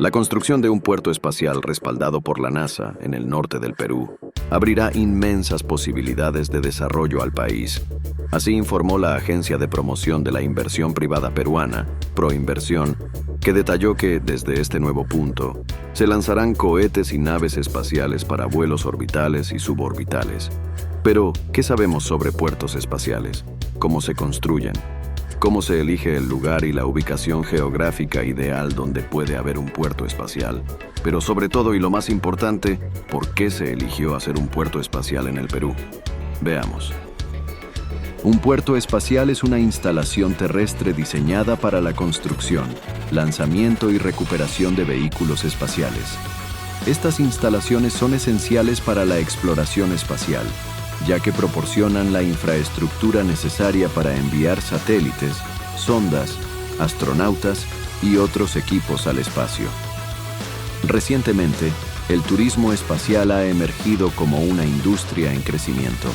La construcción de un puerto espacial respaldado por la NASA en el norte del Perú abrirá inmensas posibilidades de desarrollo al país. Así informó la Agencia de Promoción de la Inversión Privada Peruana, Proinversión, que detalló que, desde este nuevo punto, se lanzarán cohetes y naves espaciales para vuelos orbitales y suborbitales. Pero, ¿qué sabemos sobre puertos espaciales? ¿Cómo se construyen? ¿Cómo se elige el lugar y la ubicación geográfica ideal donde puede haber un puerto espacial? Pero sobre todo, y lo más importante, ¿por qué se eligió hacer un puerto espacial en el Perú? Veamos. Un puerto espacial es una instalación terrestre diseñada para la construcción, lanzamiento y recuperación de vehículos espaciales. Estas instalaciones son esenciales para la exploración espacial, ya que proporcionan la infraestructura necesaria para enviar satélites, sondas, astronautas y otros equipos al espacio. Recientemente, el turismo espacial ha emergido como una industria en crecimiento,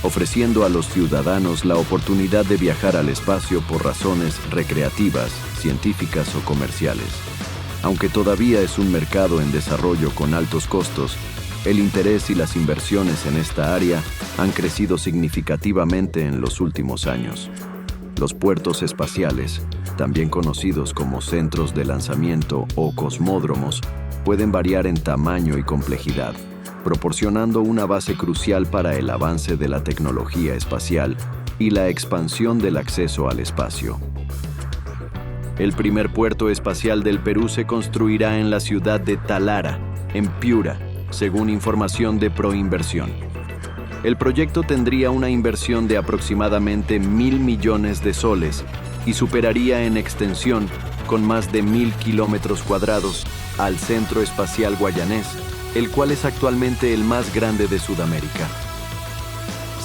ofreciendo a los ciudadanos la oportunidad de viajar al espacio por razones recreativas, científicas o comerciales. Aunque todavía es un mercado en desarrollo con altos costos, el interés y las inversiones en esta área han crecido significativamente en los últimos años. Los puertos espaciales, también conocidos como centros de lanzamiento o cosmódromos, pueden variar en tamaño y complejidad, proporcionando una base crucial para el avance de la tecnología espacial y la expansión del acceso al espacio. El primer puerto espacial del Perú se construirá en la ciudad de Talara, en Piura, según información de Proinversión. El proyecto tendría una inversión de aproximadamente 1.000 millones de soles y superaría en extensión, con más de 1.000 kilómetros cuadrados, al Centro Espacial Guayanés, el cual es actualmente el más grande de Sudamérica.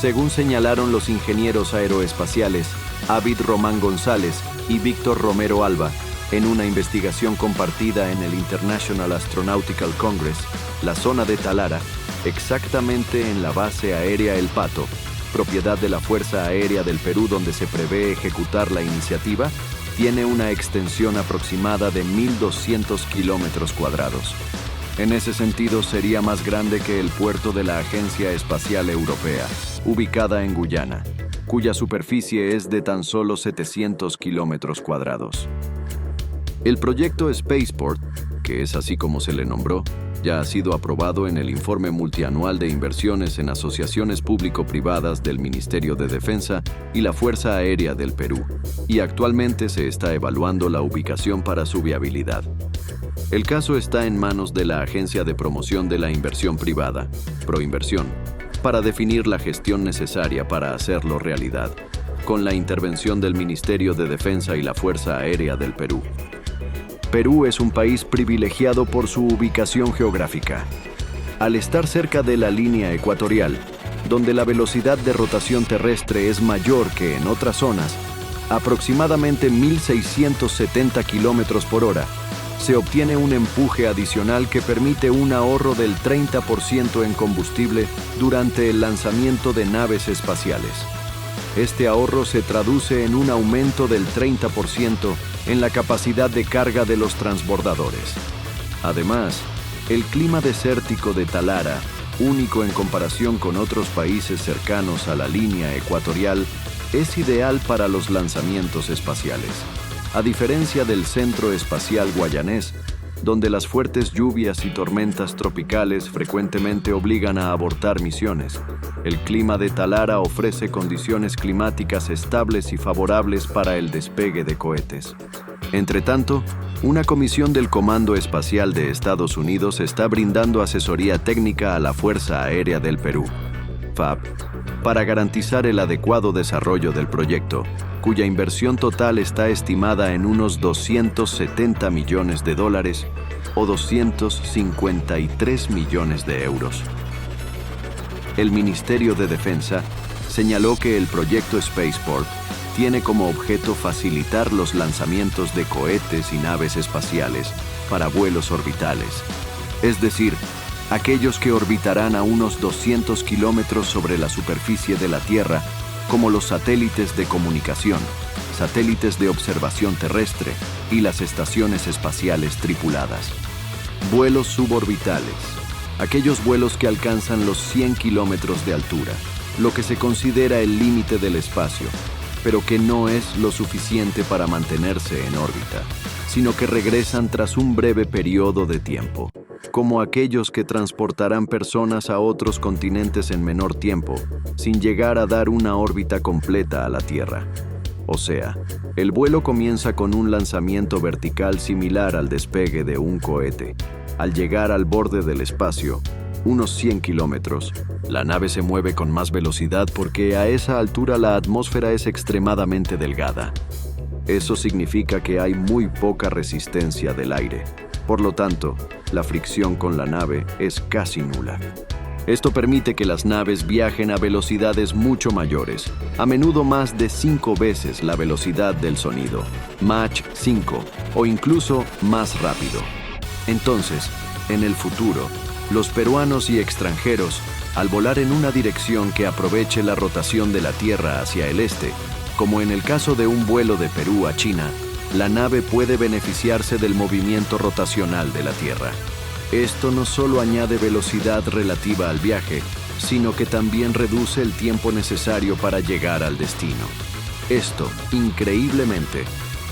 Según señalaron los ingenieros aeroespaciales Avid Román González y Víctor Romero Alba, en una investigación compartida en el International Astronautical Congress, la zona de Talara, exactamente en la base aérea El Pato, propiedad de la Fuerza Aérea del Perú donde se prevé ejecutar la iniciativa, tiene una extensión aproximada de 1.200 kilómetros cuadrados. En ese sentido, sería más grande que el puerto de la Agencia Espacial Europea, ubicada en Guyana, cuya superficie es de tan solo 700 kilómetros cuadrados. El proyecto Spaceport, que es así como se le nombró, ya ha sido aprobado en el informe multianual de inversiones en asociaciones público-privadas del Ministerio de Defensa y la Fuerza Aérea del Perú, y actualmente se está evaluando la ubicación para su viabilidad. El caso está en manos de la Agencia de Promoción de la Inversión Privada, Proinversión, para definir la gestión necesaria para hacerlo realidad, con la intervención del Ministerio de Defensa y la Fuerza Aérea del Perú. Perú es un país privilegiado por su ubicación geográfica. Al estar cerca de la línea ecuatorial, donde la velocidad de rotación terrestre es mayor que en otras zonas, aproximadamente 1.670 km por hora, se obtiene un empuje adicional que permite un ahorro del 30% en combustible durante el lanzamiento de naves espaciales. Este ahorro se traduce en un aumento del 30% en la capacidad de carga de los transbordadores. Además, el clima desértico de Talara, único en comparación con otros países cercanos a la línea ecuatorial, es ideal para los lanzamientos espaciales. A diferencia del Centro Espacial Guayanés, donde las fuertes lluvias y tormentas tropicales frecuentemente obligan a abortar misiones, el clima de Talara ofrece condiciones climáticas estables y favorables para el despegue de cohetes. Entretanto, una comisión del Comando Espacial de Estados Unidos está brindando asesoría técnica a la Fuerza Aérea del Perú, FAB, para garantizar el adecuado desarrollo del proyecto, cuya inversión total está estimada en unos 270 millones de dólares o 253 millones de euros. El Ministerio de Defensa señaló que el proyecto Spaceport tiene como objeto facilitar los lanzamientos de cohetes y naves espaciales para vuelos orbitales, es decir, aquellos que orbitarán a unos 200 kilómetros sobre la superficie de la Tierra, como los satélites de comunicación, satélites de observación terrestre y las estaciones espaciales tripuladas. Vuelos suborbitales. Aquellos vuelos que alcanzan los 100 kilómetros de altura, lo que se considera el límite del espacio, pero que no es lo suficiente para mantenerse en órbita, sino que regresan tras un breve periodo de tiempo, como aquellos que transportarán personas a otros continentes en menor tiempo, sin llegar a dar una órbita completa a la Tierra. O sea, el vuelo comienza con un lanzamiento vertical similar al despegue de un cohete. Al llegar al borde del espacio, unos 100 kilómetros, la nave se mueve con más velocidad porque a esa altura la atmósfera es extremadamente delgada. Eso significa que hay muy poca resistencia del aire. Por lo tanto, la fricción con la nave es casi nula. Esto permite que las naves viajen a velocidades mucho mayores, a menudo más de 5 veces la velocidad del sonido, Mach 5, o incluso más rápido. Entonces, en el futuro, los peruanos y extranjeros, al volar en una dirección que aproveche la rotación de la Tierra hacia el este, como en el caso de un vuelo de Perú a China, la nave puede beneficiarse del movimiento rotacional de la Tierra. Esto no solo añade velocidad relativa al viaje, sino que también reduce el tiempo necesario para llegar al destino. Esto, increíblemente,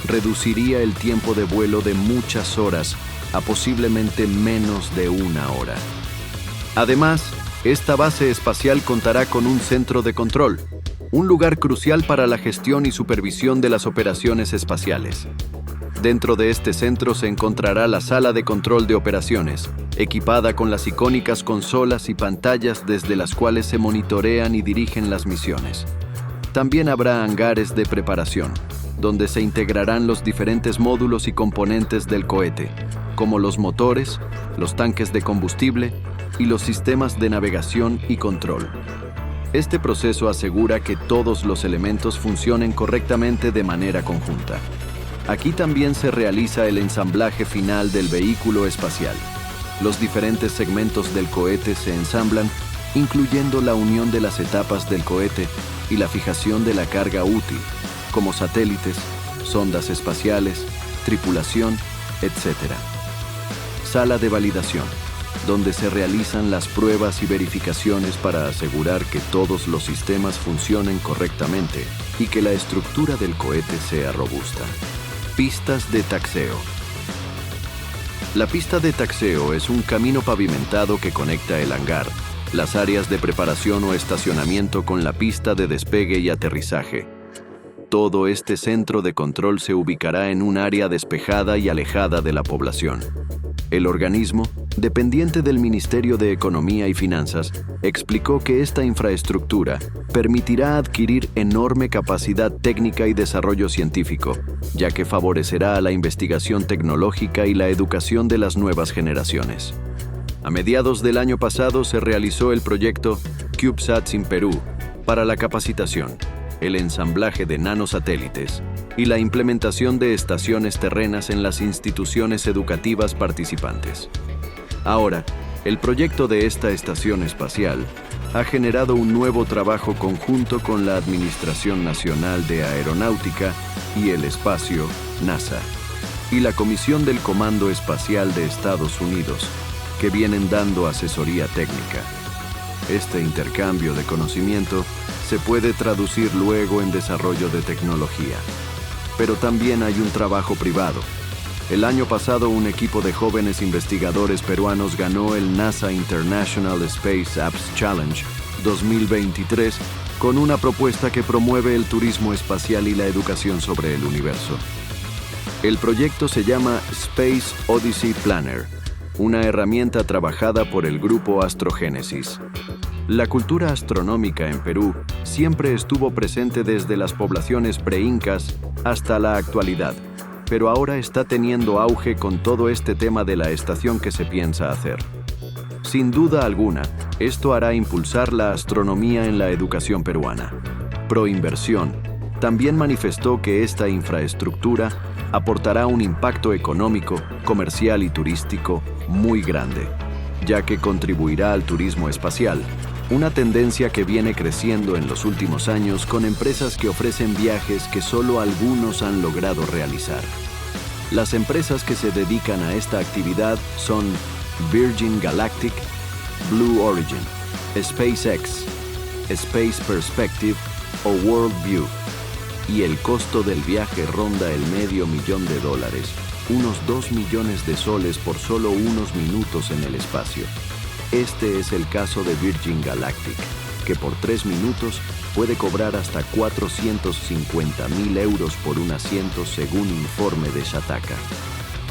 reduciría el tiempo de vuelo de muchas horas a posiblemente menos de 1 hora. Además, esta base espacial contará con un centro de control, un lugar crucial para la gestión y supervisión de las operaciones espaciales. Dentro de este centro se encontrará la sala de control de operaciones, equipada con las icónicas consolas y pantallas desde las cuales se monitorean y dirigen las misiones. También habrá hangares de preparación, donde se integrarán los diferentes módulos y componentes del cohete, como los motores, los tanques de combustible y los sistemas de navegación y control. Este proceso asegura que todos los elementos funcionen correctamente de manera conjunta. Aquí también se realiza el ensamblaje final del vehículo espacial. Los diferentes segmentos del cohete se ensamblan, incluyendo la unión de las etapas del cohete y la fijación de la carga útil, como satélites, sondas espaciales, tripulación, etc. Sala de validación, donde se realizan las pruebas y verificaciones para asegurar que todos los sistemas funcionen correctamente y que la estructura del cohete sea robusta. Pistas de taxeo. La pista de taxeo es un camino pavimentado que conecta el hangar, las áreas de preparación o estacionamiento con la pista de despegue y aterrizaje. Todo este centro de control se ubicará en un área despejada y alejada de la población. El organismo, dependiente del Ministerio de Economía y Finanzas, explicó que esta infraestructura permitirá adquirir enorme capacidad técnica y desarrollo científico, ya que favorecerá a la investigación tecnológica y la educación de las nuevas generaciones. A mediados del año pasado se realizó el proyecto CubeSats in Perú para la capacitación, el ensamblaje de nanosatélites y la implementación de estaciones terrenas en las instituciones educativas participantes. Ahora, el proyecto de esta estación espacial ha generado un nuevo trabajo conjunto con la Administración Nacional de Aeronáutica y el Espacio, NASA, y la Comisión del Comando Espacial de Estados Unidos, que vienen dando asesoría técnica. Este intercambio de conocimiento se puede traducir luego en desarrollo de tecnología. Pero también hay un trabajo privado. El año pasado, un equipo de jóvenes investigadores peruanos ganó el NASA International Space Apps Challenge 2023 con una propuesta que promueve el turismo espacial y la educación sobre el universo. El proyecto se llama Space Odyssey Planner, una herramienta trabajada por el grupo Astrogénesis. La cultura astronómica en Perú siempre estuvo presente desde las poblaciones preincas hasta la actualidad, pero ahora está teniendo auge con todo este tema de la estación que se piensa hacer. Sin duda alguna, esto hará impulsar la astronomía en la educación peruana. Proinversión también manifestó que esta infraestructura aportará un impacto económico, comercial y turístico muy grande, ya que contribuirá al turismo espacial, una tendencia que viene creciendo en los últimos años con empresas que ofrecen viajes que solo algunos han logrado realizar. Las empresas que se dedican a esta actividad son Virgin Galactic, Blue Origin, SpaceX, Space Perspective o Worldview, y el costo del viaje ronda el $500,000, unos 2 millones de soles por solo unos minutos en el espacio. Este es el caso de Virgin Galactic, que por 3 minutos puede cobrar hasta 450,000 euros por un asiento según informe de Shataka.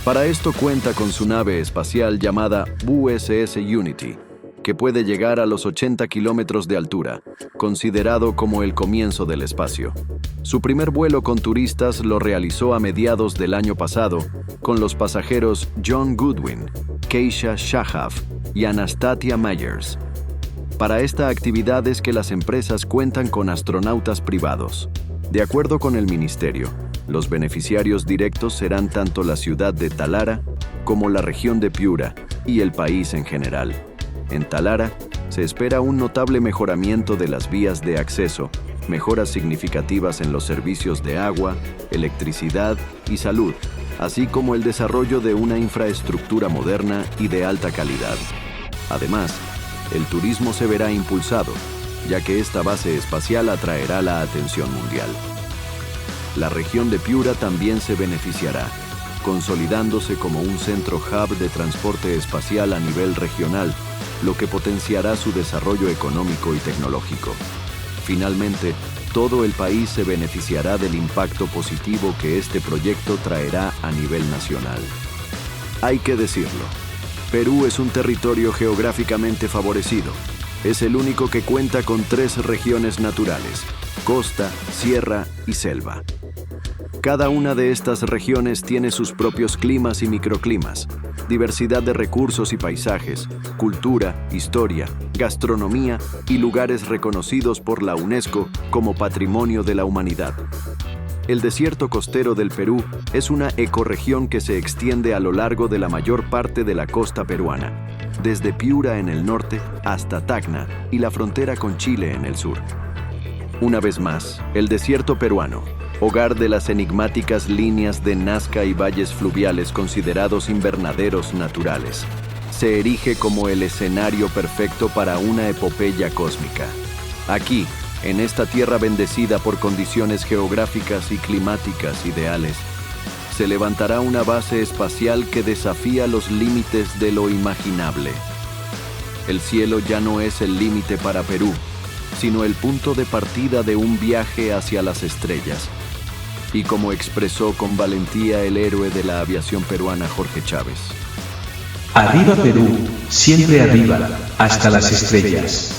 Para esto cuenta con su nave espacial llamada USS Unity, que puede llegar a los 80 kilómetros de altura, considerado como el comienzo del espacio. Su primer vuelo con turistas lo realizó a mediados del año pasado, con los pasajeros John Goodwin, Keisha Shahaf y Anastasia Myers. Para esta actividad es que las empresas cuentan con astronautas privados. De acuerdo con el ministerio, los beneficiarios directos serán tanto la ciudad de Talara como la región de Piura y el país en general. En Talara, se espera un notable mejoramiento de las vías de acceso, mejoras significativas en los servicios de agua, electricidad y salud, así como el desarrollo de una infraestructura moderna y de alta calidad. Además, el turismo se verá impulsado, ya que esta base espacial atraerá la atención mundial. La región de Piura también se beneficiará, consolidándose como un centro hub de transporte espacial a nivel regional, lo que potenciará su desarrollo económico y tecnológico. Finalmente, todo el país se beneficiará del impacto positivo que este proyecto traerá a nivel nacional. Hay que decirlo, Perú es un territorio geográficamente favorecido. Es el único que cuenta con 3 regiones naturales: costa, sierra y selva. Cada una de estas regiones tiene sus propios climas y microclimas, diversidad de recursos y paisajes, cultura, historia, gastronomía y lugares reconocidos por la UNESCO como Patrimonio de la Humanidad. El desierto costero del Perú es una ecorregión que se extiende a lo largo de la mayor parte de la costa peruana, desde Piura en el norte hasta Tacna y la frontera con Chile en el sur. Una vez más, el desierto peruano, hogar de las enigmáticas líneas de Nazca y valles fluviales considerados invernaderos naturales, se erige como el escenario perfecto para una epopeya cósmica. Aquí, en esta tierra bendecida por condiciones geográficas y climáticas ideales, se levantará una base espacial que desafía los límites de lo imaginable. El cielo ya no es el límite para Perú, sino el punto de partida de un viaje hacia las estrellas. Y como expresó con valentía el héroe de la aviación peruana Jorge Chávez: Arriba Perú, siempre arriba, hasta las estrellas.